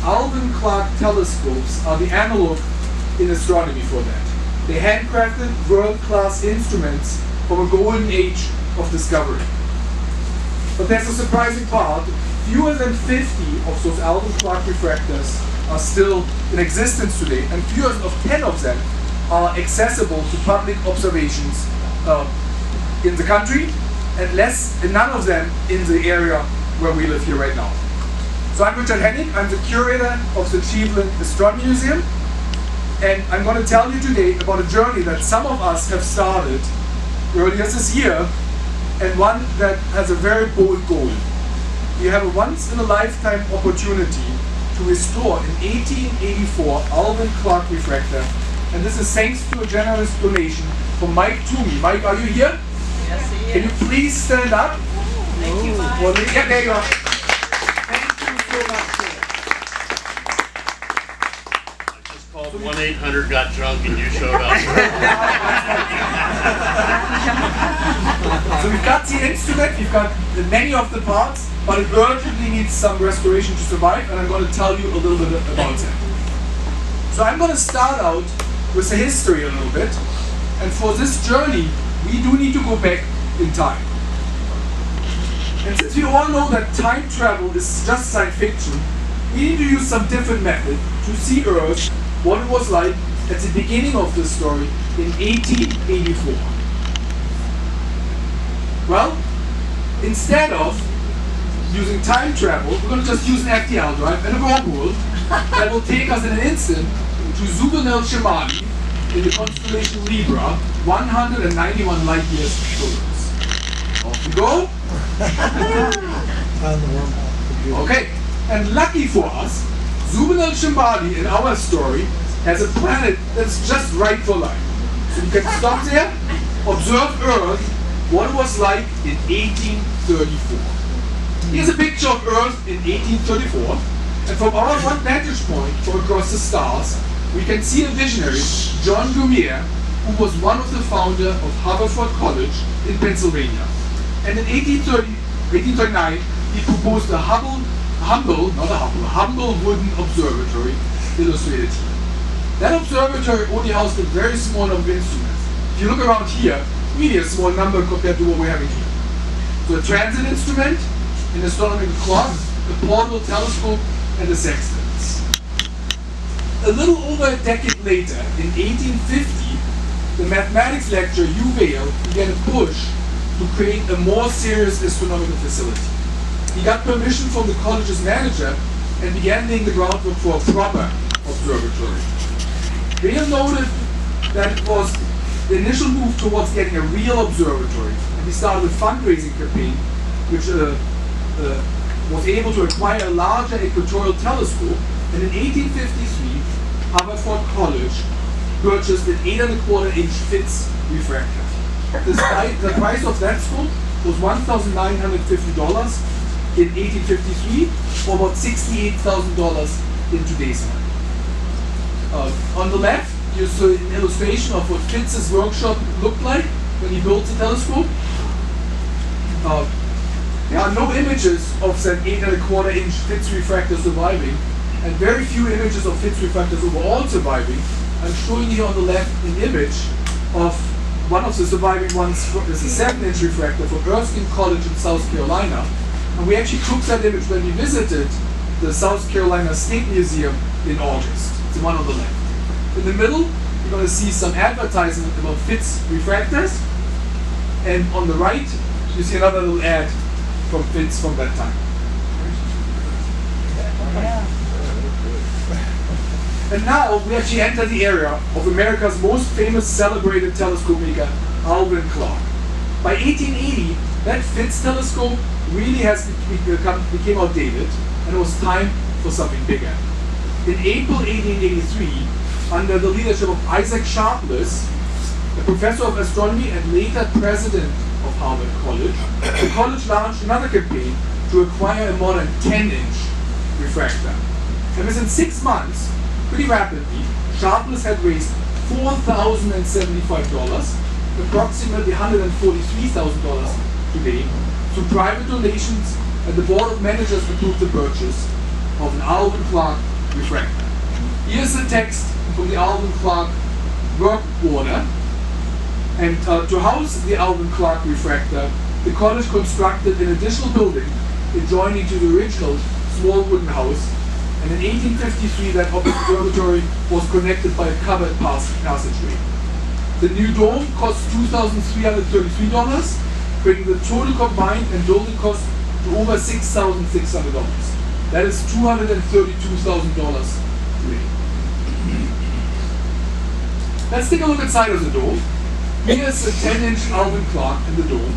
Alvan Clark telescopes are the analog in astronomy for that. They handcrafted world-class instruments from a golden age of discovery. But there's a surprising part. Fewer than 50 of those Alvan Clark refractors are still in existence today, and fewer than 10 of them are accessible to public observations in the country, and none of them in the area where we live here right now. So I'm Richard Hennig, I'm the curator of the Cleveland Astronomy Museum, and I'm going to tell you today about a journey that some of us have started earlier this year, and one that has a very bold goal. We have a once-in-a-lifetime opportunity to restore an 1884 Alvan Clark refractor, and this is thanks to a generous donation from Mike Toomey. Mike, are you here? Yes, he is. Can you please stand up? Thank you, Mike. Well, yeah, there you go. Thank you so much. I just called 1-800-GOT-DRUNK and you showed up. So we've got the instrument, we've got many of the parts, but it urgently needs some restoration to survive, and I'm going to tell you a little bit about that. So I'm going to start out with the history a little bit, and for this journey, we do need to go back in time. And since we all know that time travel is just science fiction, we need to use some different method to see Earth, what it was like at the beginning of the story in 1884. Well, instead of using time travel, we're going to just use an FTL drive and a wormhole that will take us in an instant to Zubenel Shemali in the constellation Libra, 191 light years from Earth. Off we go. Okay, and lucky for us, Zubenel Shemali in our story has a planet that's just right for life. So you can stop there, observe Earth, what it was like in 1834. Here's a picture of Earth in 1834, and from our one vantage point from across the stars, we can see a visionary, John Lumiere, who was one of the founders of Haverford College in Pennsylvania. And in 1839, he proposed a humble wooden observatory illustrated here. That observatory only housed a very small number of instruments. If you look around here, really a small number compared to what we're having here. So a transit instrument, an astronomical clock, a portable telescope, and a sextants. A little over a decade later, in 1850, the mathematics lecturer Hugh Vail began a push to create a more serious astronomical facility. He got permission from the college's manager and began laying the groundwork for a proper observatory. Vail noted that it was the initial move towards getting a real observatory, and he started a fundraising campaign which was able to acquire a larger equatorial telescope, and in 1853, Haverford College purchased an 8¼ inch Fitz refractor. The price of that scope was $1,950 in 1853, or about $68,000 in today's money. On the left, you see an illustration of what Fitz's workshop looked like when he built the telescope. There are no images of that 8¼ inch Fitz refractor surviving, and very few images of Fitz refractors overall surviving. I'm showing you on the left an image of one of the surviving ones. Is a 7-inch refractor from Erskine College in South Carolina, and we actually took that image when we visited the South Carolina State Museum in August. It's the one on the left. In the middle, you're going to see some advertisement about Fitz refractors, and on the right, you see another little ad from Fitz from that time. And now we actually enter the era of America's most famous celebrated telescope maker, Alvan Clark. By 1880, that Fitz telescope really became outdated, and it was time for something bigger. In April 1883, under the leadership of Isaac Sharpless, a professor of astronomy and later president of Harvard College, the college launched another campaign to acquire a modern 10-inch refractor. And within 6 months, pretty rapidly, Sharpless had raised $4,075, approximately $143,000 today, through private donations, and the board of managers approved the purchase of an Alvan Clark refractor. Here's the text from the Alvan Clark work order. And to house the Alvan Clark refractor, the college constructed an additional building adjoining to the original small wooden house. And in 1853, that observatory was connected by a covered passageway. The new dome cost $2,333, bringing the total combined and building cost to over $6,600. That is $232,000 today. Let's take a look inside of the dome. Here's a 10-inch Alvan Clark in the dome,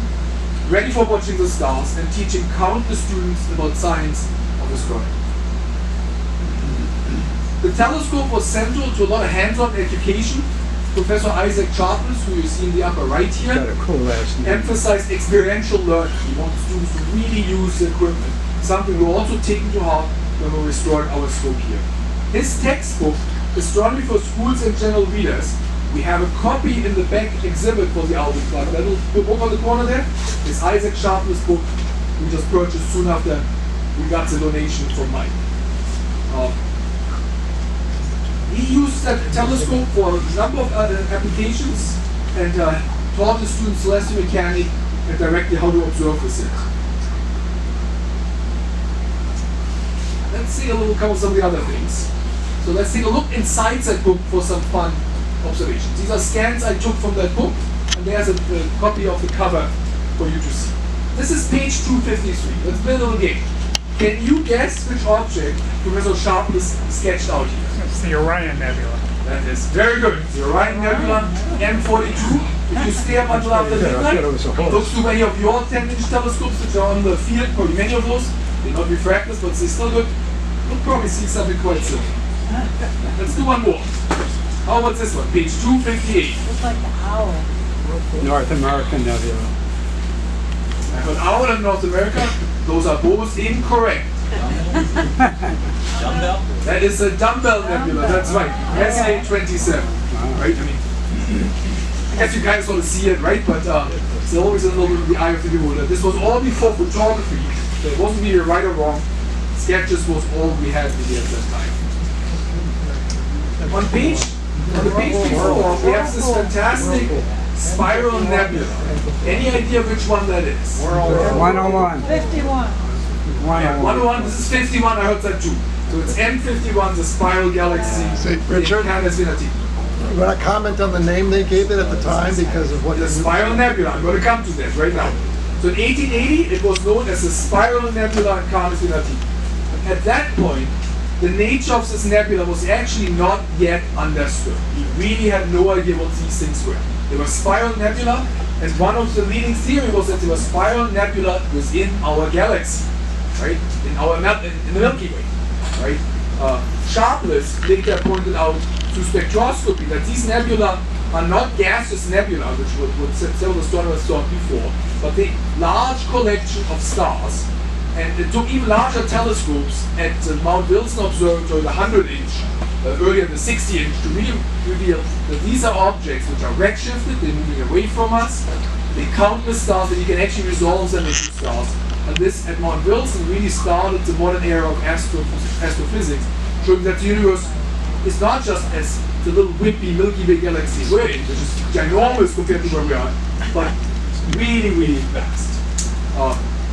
ready for watching the stars and teaching countless students about science of astronomy. The telescope was central to a lot of hands-on education. Professor Isaac Sharpless, who you see in the upper right here, emphasized experiential learning. He wanted students to really use the equipment, something we're also taking to heart when we're restoring our scope here. His textbook, Astronomy for Schools and General Readers, we have a copy in the back exhibit for the Alvan Clark. That little book on the corner there is Isaac Sharpless' book we just purchased soon after we got the donation from Mike. He used that telescope for a number of other applications and taught the students celestial mechanics and directly how to observe the set. Let's see a little cover some of the other things. So let's take a look inside that book for some fun observations. These are scans I took from that book, and there's a copy of the cover for you to see. This is page 253. Let's play a little game. Can you guess which object Professor Sharpless sketched out here? It's the Orion Nebula. That is very good. The Orion Nebula M42. If you stay up until after midnight, look through any of your 10-inch telescopes which are on the field, probably many of those. They're not refractors, but they're still good. You'll probably see something quite similar. Let's do one more. How about this one? Page 258. Looks like the owl. North American Nebula. I heard owl in North America. Those are both incorrect. Dumbbell? That is a dumbbell nebula. That's right. SA27. Right? I mean, I guess you guys want to see it, right? But it's always a little bit of the eye of the beholder. This was all before photography. So it wasn't either right or wrong. Sketches was all we had really at that time. On the page before, we have this fantastic spiral nebula. Any idea which one that is? 101. 51. 101, this is 51, I heard that too. So it's M51, the spiral galaxy. Say, Richard, you want to comment on the name they gave it at the time because of what the spiral nebula. I'm going to come to that right now. So in 1880, it was known as the spiral nebula in Canis Venati. At that point, the nature of this nebula was actually not yet understood. We really had no idea what these things were. They were spiral nebula, and one of the leading theories was that they were spiral nebula within our galaxy, right? In the Milky Way, right? Sharpless later pointed out through spectroscopy that these nebula are not gaseous nebula, which what several astronomers thought before, but the large collection of stars. And it took even larger telescopes at Mount Wilson Observatory, the 100-inch, earlier the 60-inch, to really reveal that these are objects which are redshifted, they're moving away from us, they countless stars, and you can actually resolve them into stars. And this at Mount Wilson really started the modern era of astrophysics, showing that the universe is not just as the little wimpy Milky Way galaxy we're in, which is ginormous compared to where we are, but really, really vast.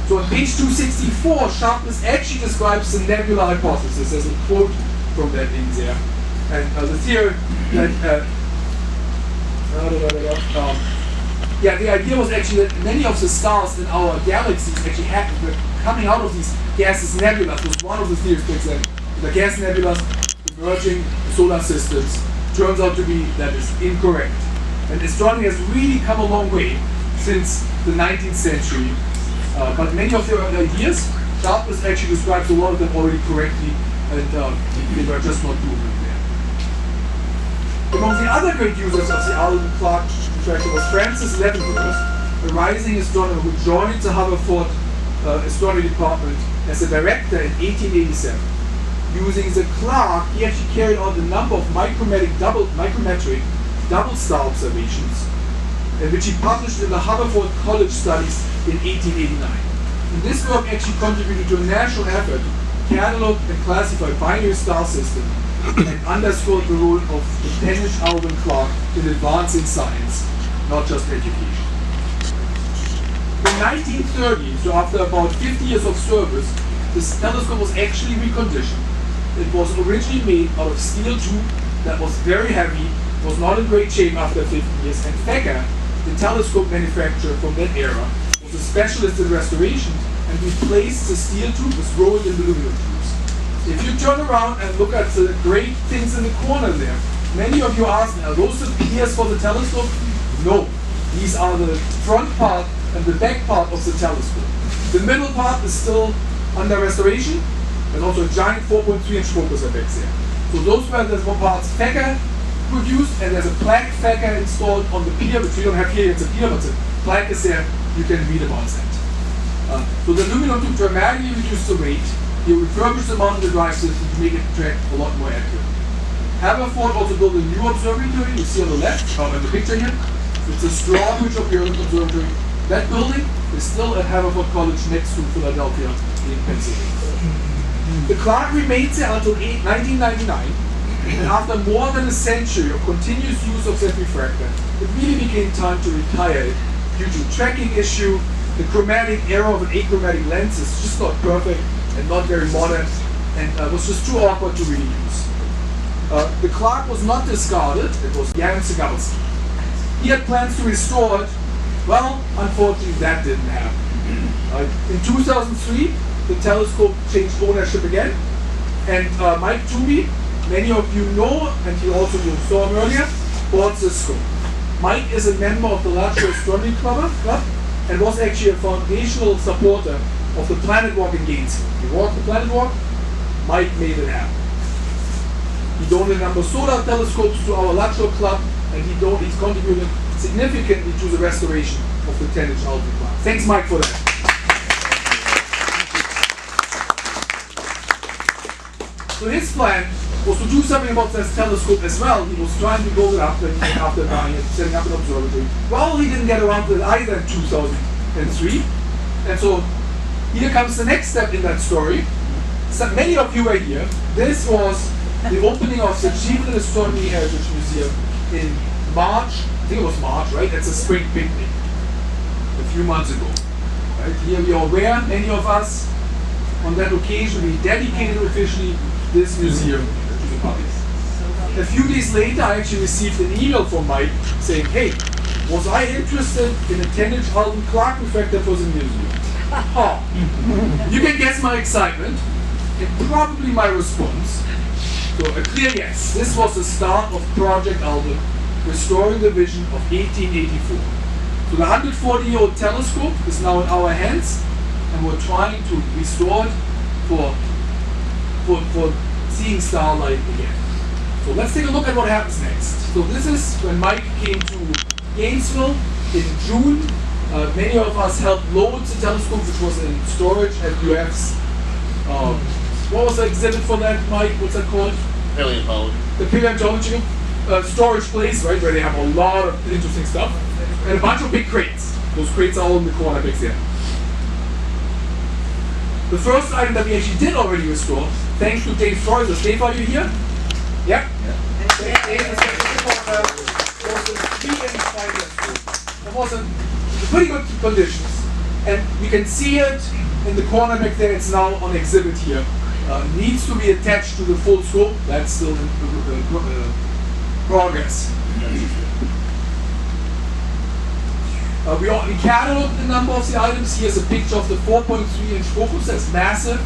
So on page 264, Sharpless actually describes the nebula hypothesis. There's a quote from that in there. And the theory that, the idea was actually that many of the stars in our galaxies actually were coming out of these gaseous nebulas. Was one of the theories back then. The gas nebulas emerging solar systems turns out to be that is incorrect. And astronomy has really come a long way since the 19th century. But many of the ideas, Sharpless actually describes a lot of them already correctly, and they were just not proven there. Among the other great users of the Alvan Clark refractor was Francis Leavenworth, a rising astronomer who joined the Haverford Astronomy Department as a director in 1887. Using the Clark, he actually carried out a number of micrometric double star observations, which he published in the Haverford College Studies in 1889. And this work actually contributed to a national effort to cataloged and classified binary star system and underscored the role of the 10-inch Alvan clock in advancing science, not just education. In 1930, so after about 50 years of service, this telescope was actually reconditioned. It was originally made out of steel tube that was very heavy, was not in great shape after 50 years, and Fega, the telescope manufacturer from that era, was a specialist in restoration and replaced the steel tube with rolled in aluminum tubes. If you turn around and look at the great things in the corner there, many of you ask, are those the piers for the telescope? No, these are the front part and the back part of the telescope. The middle part is still under restoration. There's also a giant 4.3-inch focuser back there. So those were the parts Fega produced, and there's a plaque Fega installed on the pier, which we don't have here, it's a pier, but the plaque is there, you can read about that. So the aluminum tube dramatically reduced the weight. You refurbished the mountain drive system to make it track a lot more accurate. Haverford also built a new observatory, you see on the left, in the picture here. It's a Strawbridge Observatory. That building is still at Haverford College next to Philadelphia in Pennsylvania. The clock remained there until 1999, and after more than a century of continuous use of that refractor, it really became time to retire it due to tracking issue. The chromatic error of an achromatic lens is just not perfect and not very modern, and was just too awkward to really use. The clock was not discarded, it was Jan Segalski. He had plans to restore it. Well, unfortunately that didn't happen. In 2003, the telescope changed ownership again, and Mike Toomey, many of you know, and you saw him earlier, bought this scope. Mike is a member of the Larger Astronomy Club and was actually a foundational supporter of the Planet Walk in Gainesville. He walked the Planet Walk, Mike made it happen. He donated a number of solar telescopes to our Larger Club, and he's contributed significantly to the restoration of the 10-inch Alvan clock. Thanks, Mike, for that. So his plan was to do something about this telescope as well. He was trying to build it up after dying and setting up an observatory. Well, he didn't get around to it either in 2003. And so here comes the next step in that story. So many of you were here. This was the opening of the Cleveland Astronomy Heritage Museum in March. I think it was March, right? That's a spring picnic a few months ago. Right? Here we are where, many of us, on that occasion, we dedicated officially this museum to the public. A few days later, I actually received an email from Mike saying, hey, was I interested in a 10-inch Alvan clock refractor for the museum? Oh. You can guess my excitement and probably my response. So a clear yes. This was the start of Project Alvan, restoring the vision of 1884. So the 140-year-old telescope is now in our hands, and we're trying to restore it for seeing starlight again. So let's take a look at what happens next. So this is when Mike came to Gainesville in June. Many of us helped load the telescope, which was in storage at UF's. What was the exhibit for that, Mike? What's that called? Paleontology. The paleontology storage place, right, where they have a lot of interesting stuff, and a bunch of big crates. Those crates are all in the corner back there. The first item that we actually did already restore, thanks to Dave Freuzers. Dave, are you here? Yeah? Dave is it was in pretty good conditions, and you can see it in the corner back there. It's now on exhibit here. Needs to be attached to the full scope. That's still in progress. We cataloged the number of the items. Here's a picture of the 4.3-inch focus. That's massive.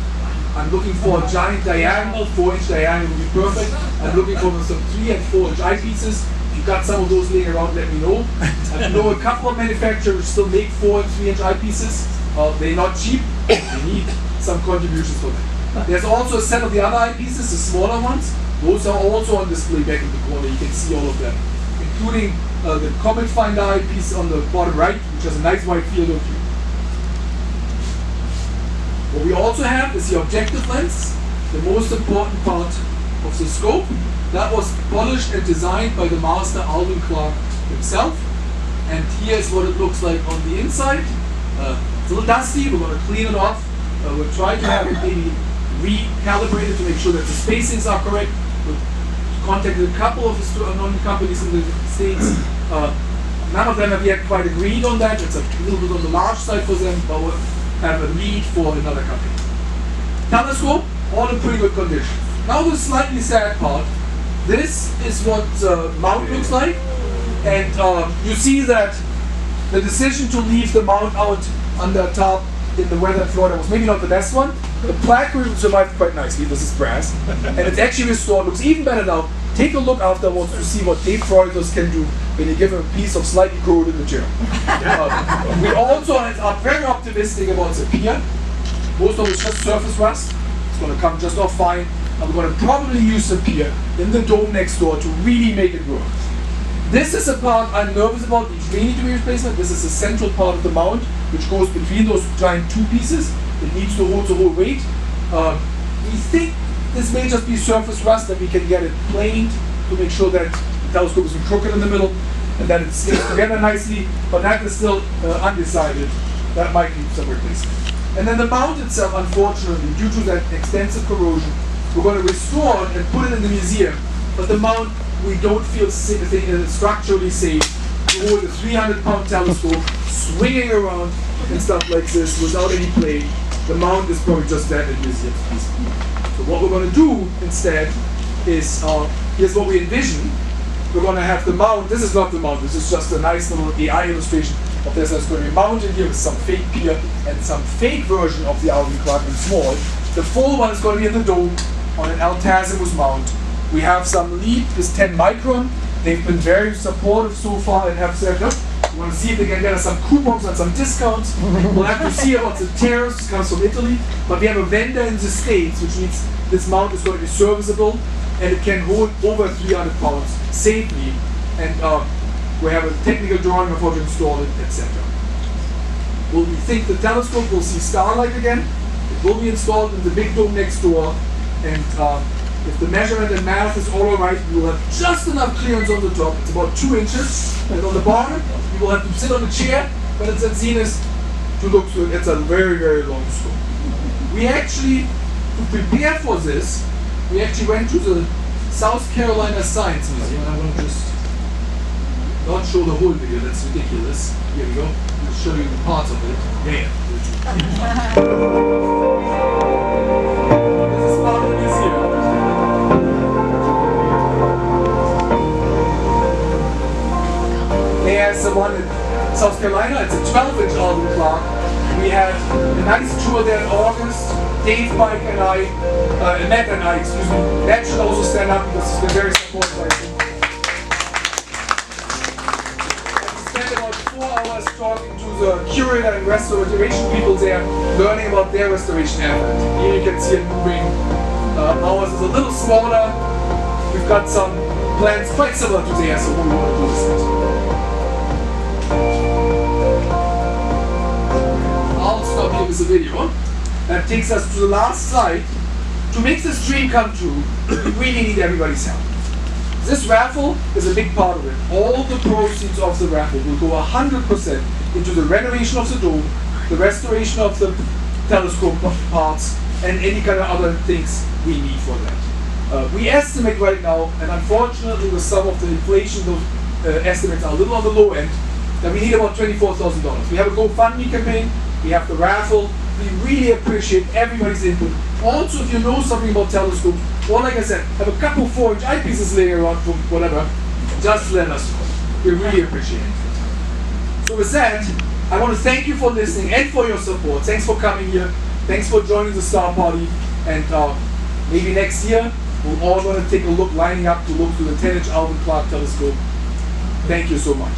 I'm looking for a giant diagonal. 4-inch diagonal would be perfect. I'm looking for some 3 and 4-inch eyepieces. If you've got some of those laying around, let me know. I know a couple of manufacturers still make 4 and 3-inch eyepieces. They're not cheap. They need some contributions for that. There's also a set of the other eyepieces, the smaller ones. Those are also on display back in the corner. You can see all of them, including the Comet Finder eyepiece on the bottom right, which has a nice wide field of view. What we also have is the objective lens, the most important part of the scope. That was polished and designed by the master Alvan Clark himself. And here's what it looks like on the inside. It's a little dusty. We're going to clean it off. We'll try to have it maybe recalibrated to make sure that the spacings are correct. We've contacted a couple of astronomy companies in the States. None of them have yet quite agreed on that. It's a little bit on the large side for them, but we'll have a lead for another company. Telescope, all in pretty good condition. Now the slightly sad part. This is what the mount looks like, and you see that the decision to leave the mount out under top in the weather in Florida was maybe not the best one. The plaque survived quite nicely. This is brass, and it's actually restored. Looks even better now. Take a look afterwards to see what Dave Freuders can do when you give him a piece of slightly corroded material. We also are very optimistic about the pier. Most of it's just surface rust. It's going to come just off fine. And we're going to probably use the pier in the dome next door to really make it work. This is a part I'm nervous about. It may need to be replacement. This is the central part of the mount, which goes between those giant two pieces. It needs to hold the whole weight. We think this may just be surface rust, and we can get it planed to make sure that the telescope isn't crooked in the middle and that it stays together nicely. But that is still undecided. That might need some replacement. And then the mount itself, unfortunately, due to that extensive corrosion, we're going to restore it and put it in the museum. But the mount, we don't feel structurally safe to hold a 300-pound telescope swinging around and stuff like this without any play. The mount is probably just that in museum. So what we're going to do instead is, here's what we envision. We're going to have the mount. This is not the mount. This is just a nice little AI illustration of this. There's going to be a mount in here with some fake pier and some fake version of the Alvan clock in small. The full one is going to be in the dome on an Altazimuth mount. We have some lead, this 10 micron. They've been very supportive so far and have said, look, we want to see if they can get us some coupons and some discounts. We'll have to see about the tariffs. This comes from Italy. But we have a vendor in the States, which means this mount is going to be serviceable and it can hold over 300 pounds safely. And we have a technical drawing of how to install it, etc. Well, we think the telescope will see starlight again. It will be installed in the big dome next door. And if the measurement and math is all right, we will have just enough clearance on the top. It's about 2 inches. And on the bottom, you will have to sit on a chair when it's at zenith to look through it. It's a very, very long scope. We actually, to prepare for this, we actually went to the South Carolina Science Museum. And I want to just not show the whole video. That's ridiculous. Here we go. I'll show you the parts of it. There. This is part of the museum. There's the one in South Carolina. It's a 12-inch Alvan clock. We had a nice tour there in August. Dave, Mike, and Matt and I, excuse me. Matt should also stand up because he's been very supportive, I think. And we spent about 4 hours talking to the curator and restoration people there, learning about their restoration effort. Here you can see it moving. Ours is a little smaller. We've got some plans quite similar to theirs, so what we want to do is it. I'll stop here with the video. That takes us to the last slide. To make this dream come true, we really need everybody's help. This raffle is a big part of it. All the proceeds of the raffle will go 100% into the renovation of the dome, the restoration of the telescope parts, and any kind of other things we need for that. We estimate right now, and unfortunately with some of the inflation, those estimates are a little on the low end, that we need about $24,000. We have a GoFundMe campaign, we have the raffle. We really appreciate everybody's input. Also, if you know something about telescopes, or like I said, have a couple 4-inch eyepieces laying around from whatever, just let us know. We really appreciate it. So with that, I want to thank you for listening and for your support. Thanks for coming here. Thanks for joining the Star Party. And maybe next year, we're all going to take a look, lining up to look through the 10-inch Alvan Clark telescope. Thank you so much.